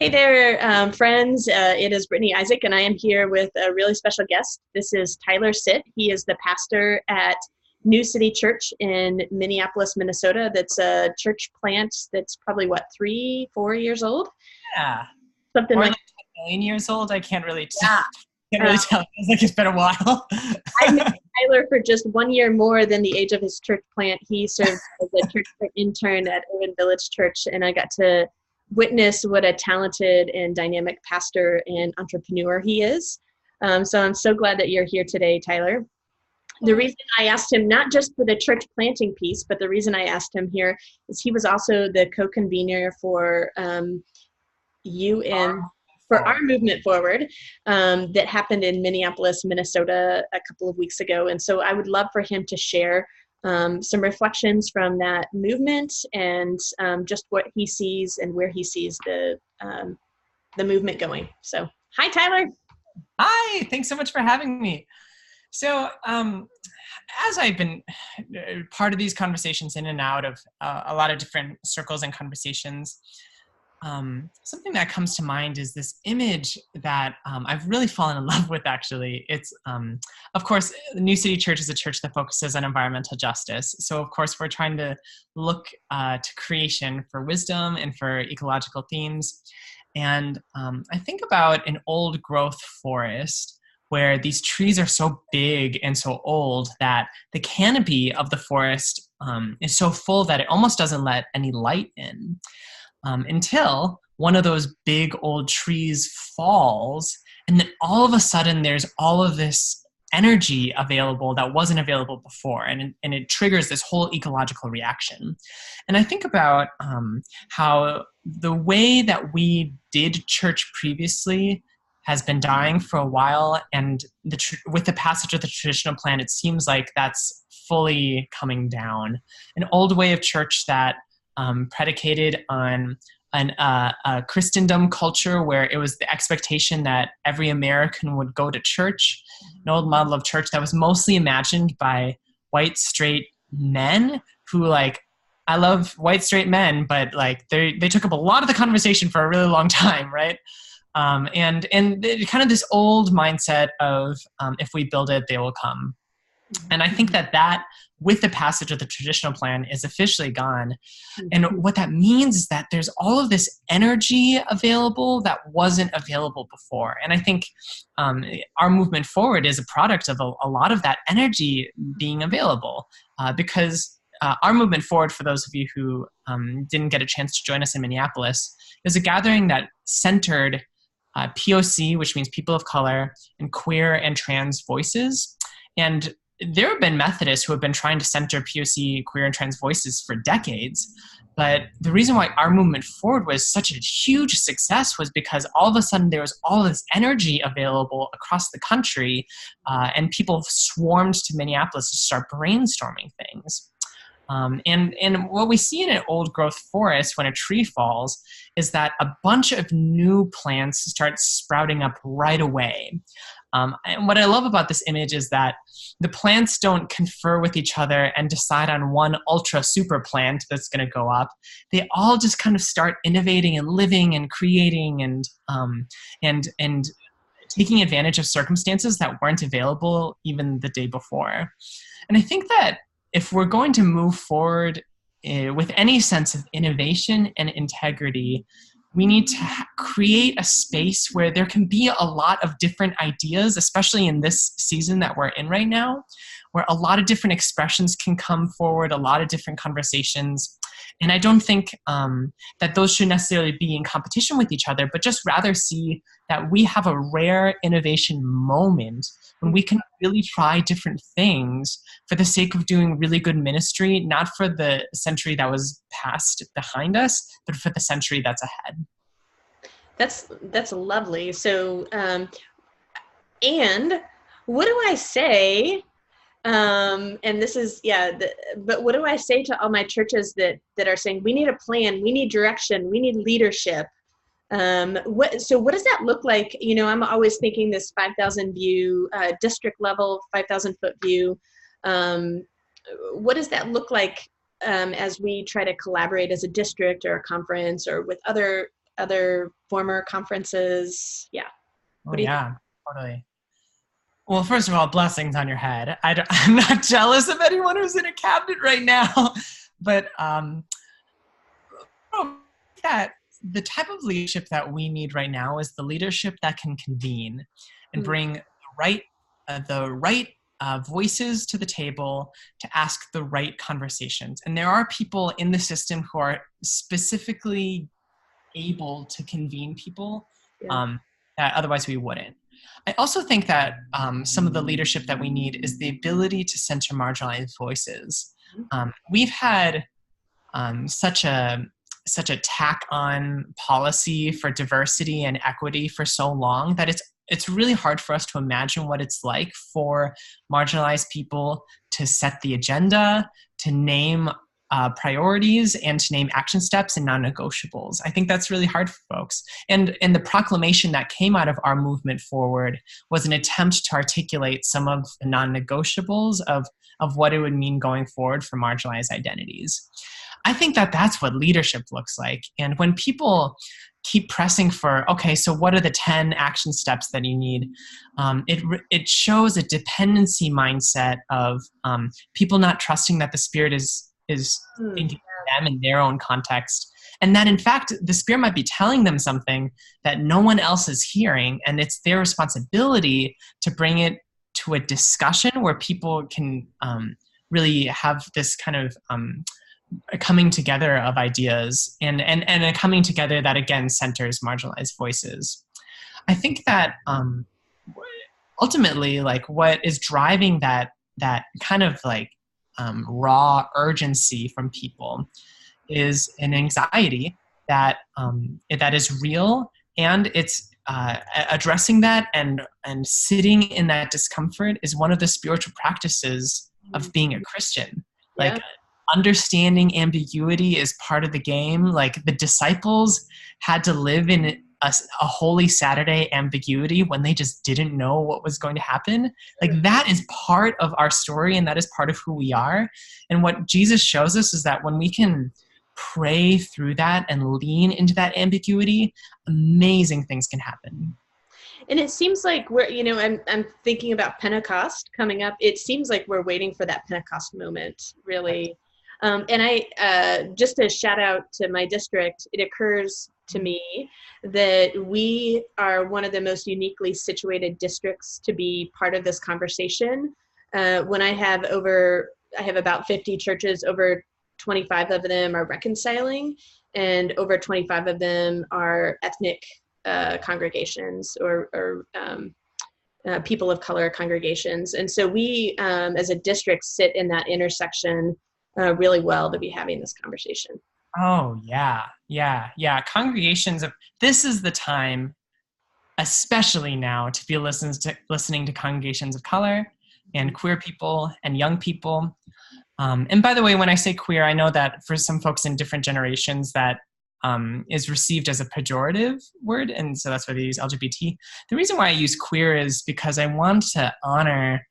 Hey there, friends. It is Brittany Isaac, and I am here with a really special guest. This is Tyler Sitt. He is the pastor at New City Church in Minneapolis, Minnesota. That's a church plant that's probably, 3, 4 years old? Yeah, Something or like like 10 million years old. I can't really that. can't Uh, really tell. It feels like it's been a while. I've known Tyler for just 1 year more than the age of his church plant. He served as a church plant intern at Urban Village Church, and I got to witness what a talented and dynamic pastor and entrepreneur he is. So I'm so glad that you're here today, Tyler. The reason I asked him, not just for the church planting piece, but the reason I asked him here is he was also the co-convener for UN for our Forward. movement forward that happened in Minneapolis, Minnesota a couple of weeks ago. And so I would love for him to share some reflections from that movement and just what he sees and where he sees the movement going. So, hi, Tyler. Hi, thanks so much for having me. So, as I've been part of these conversations in and out of a lot of different circles and conversations, something that comes to mind is this image that I've really fallen in love with, actually. It's, of course, New City Church is a church that focuses on environmental justice. So, of course, we're trying to look to creation for wisdom and for ecological themes. And I think about an old growth forest where these trees are so big and so old that the canopy of the forest is so full that it almost doesn't let any light in. Until one of those big old trees falls, and then all of a sudden there's all of this energy available that wasn't available before, and it triggers this whole ecological reaction. And I think about how the way that we did church previously has been dying for a while, and with the passage of the traditional plan, it seems like that's fully coming down. An old way of church that predicated on a Christendom culture where it was the expectation that every American would go to church, an old model of church that was mostly imagined by white straight men who, like, I love white straight men, but like they took up a lot of the conversation for a really long time, right? And kind of this old mindset of if we build it, they will come. And I think that with the passage of the traditional plan is officially gone. And what that means is that there's all of this energy available that wasn't available before. And I think our movement forward is a product of a lot of that energy being available because our movement forward, for those of you who didn't get a chance to join us in Minneapolis, is a gathering that centered POC, which means people of color, and queer and trans voices. And there have been Methodists who have been trying to center POC, queer, and trans voices for decades. But the reason why our movement forward was such a huge success was because all of a sudden there was all this energy available across the country, and people swarmed to Minneapolis to start brainstorming things. And what we see in an old growth forest when a tree falls is that a bunch of new plants start sprouting up right away. And what I love about this image is that the plants don't confer with each other and decide on one ultra super plant that's going to go up. They all just kind of start innovating and living and creating and taking advantage of circumstances that weren't available even the day before. And I think that if we're going to move forward with any sense of innovation and integrity, we need to create a space where there can be a lot of different ideas, especially in this season that we're in right now, where a lot of different expressions can come forward, a lot of different conversations. And I don't think that those should necessarily be in competition with each other, but just rather see that we have a rare innovation moment when we can really try different things for the sake of doing really good ministry, not for the century that was passed behind us, but for the century that's ahead. That's lovely. So, and what do I say? And this is, but what do I say to all my churches that are saying, we need a plan, we need direction, we need leadership? What does that look like? You know, I'm always thinking this 5,000 view, district level, 5,000 foot view. What does that look like as we try to collaborate as a district or a conference or with other other former conferences. Yeah. Oh What do you think? yeah, totally. Well, first of all, blessings on your head. I'm not jealous of anyone who's in a cabinet right now, but that the type of leadership that we need right now is the leadership that can convene and Mm, bring the right voices to the table to ask the right conversations. And there are people in the system who are specifically able to convene people yeah. um, that otherwise we wouldn't. I also think that some of the leadership that we need is the ability to center marginalized voices. We've had such a tack on policy for diversity and equity for so long that it's really hard for us to imagine what it's like for marginalized people to set the agenda, to name priorities, and to name action steps and non-negotiables. I think that's really hard for folks. And the proclamation that came out of our movement forward was an attempt to articulate some of the non-negotiables of what it would mean going forward for marginalized identities. I think that that's what leadership looks like. And when people keep pressing for, okay, so what are the 10 action steps that you need? It shows a dependency mindset of people not trusting that the Spirit is Mm, thinking of them in their own context. And that in fact, the Spirit might be telling them something that no one else is hearing. And it's their responsibility to bring it to a discussion where people can really have this kind of a coming together of ideas and a coming together that again centers marginalized voices. I think that ultimately, like, what is driving that kind of like raw urgency from people is an anxiety that that is real, and it's addressing that and sitting in that discomfort is one of the spiritual practices of being a Christian. yeah. Like, understanding ambiguity is part of the game. Like, the disciples had to live in a Holy Saturday ambiguity when they just didn't know what was going to happen. Like, that is part of our story, and that is part of who we are. And what Jesus shows us is that when we can pray through that and lean into that ambiguity, amazing things can happen. And it seems like we're, I'm thinking about Pentecost coming up. It seems like we're waiting for that Pentecost moment, really. And just a shout out to my district, it occurs to me that we are one of the most uniquely situated districts to be part of this conversation. When I have about 50 churches, over 25 of them are reconciling, and over 25 of them are ethnic congregations or people of color congregations. And so we, as a district, sit in that intersection really well to be having this conversation. Oh, yeah. Congregations this is the time, especially now, to be listening to congregations of color and queer people and young people. And by the way, when I say queer, I know that for some folks in different generations that is received as a pejorative word, and so that's why they use LGBT. The reason why I use queer is because I want to honor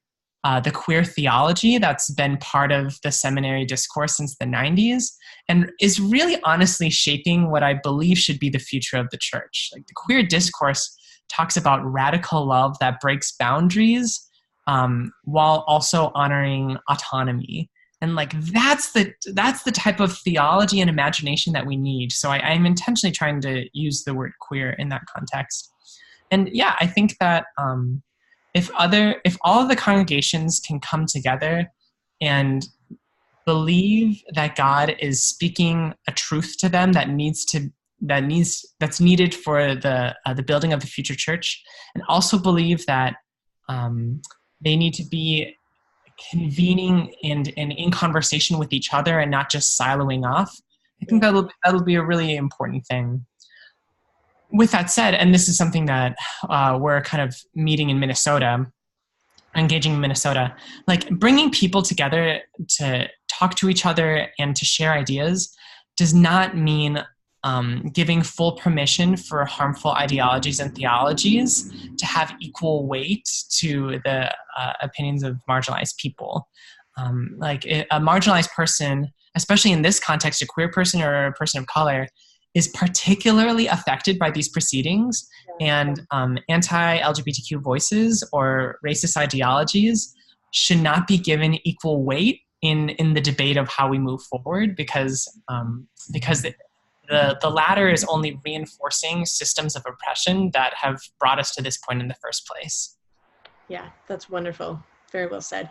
the queer theology that's been part of the seminary discourse since the 90s and is really honestly shaping what I believe should be the future of the church. Like, the queer discourse talks about radical love that breaks boundaries while also honoring autonomy. And like, that's the type of theology and imagination that we need. So I'm intentionally trying to use the word queer in that context. And yeah, I think that if all of the congregations can come together and believe that God is speaking a truth to them that's needed for the building of the future church, and also believe that they need to be convening and in conversation with each other and not just siloing off, I think that'll be a really important thing. With that said, and this is something that we're kind of meeting in Minnesota, engaging in Minnesota, like, bringing people together to talk to each other and to share ideas does not mean giving full permission for harmful ideologies and theologies to have equal weight to the opinions of marginalized people. Like, a marginalized person, especially in this context, a queer person or a person of color, is particularly affected by these proceedings, and anti-LGBTQ voices or racist ideologies should not be given equal weight in the debate of how we move forward, because the latter is only reinforcing systems of oppression that have brought us to this point in the first place. Yeah, that's wonderful. Very well said.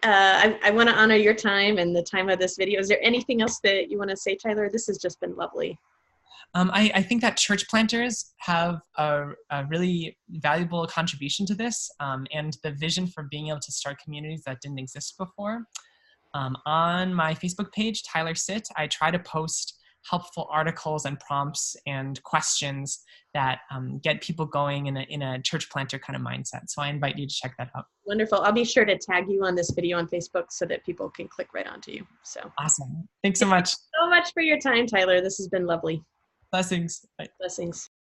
I want to honor your time and the time of this video. Is there anything else that you want to say, Tyler? This has just been lovely. I think that church planters have a really valuable contribution to this, and the vision for being able to start communities that didn't exist before. On my Facebook page, Tyler Sitt, I try to post helpful articles and prompts and questions that get people going in a church planter kind of mindset. So I invite you to check that out. Wonderful. I'll be sure to tag you on this video on Facebook so that people can click right onto you. So awesome. Thanks so much. Thank you so much for your time, Tyler. This has been lovely. Blessings. Bye. Blessings.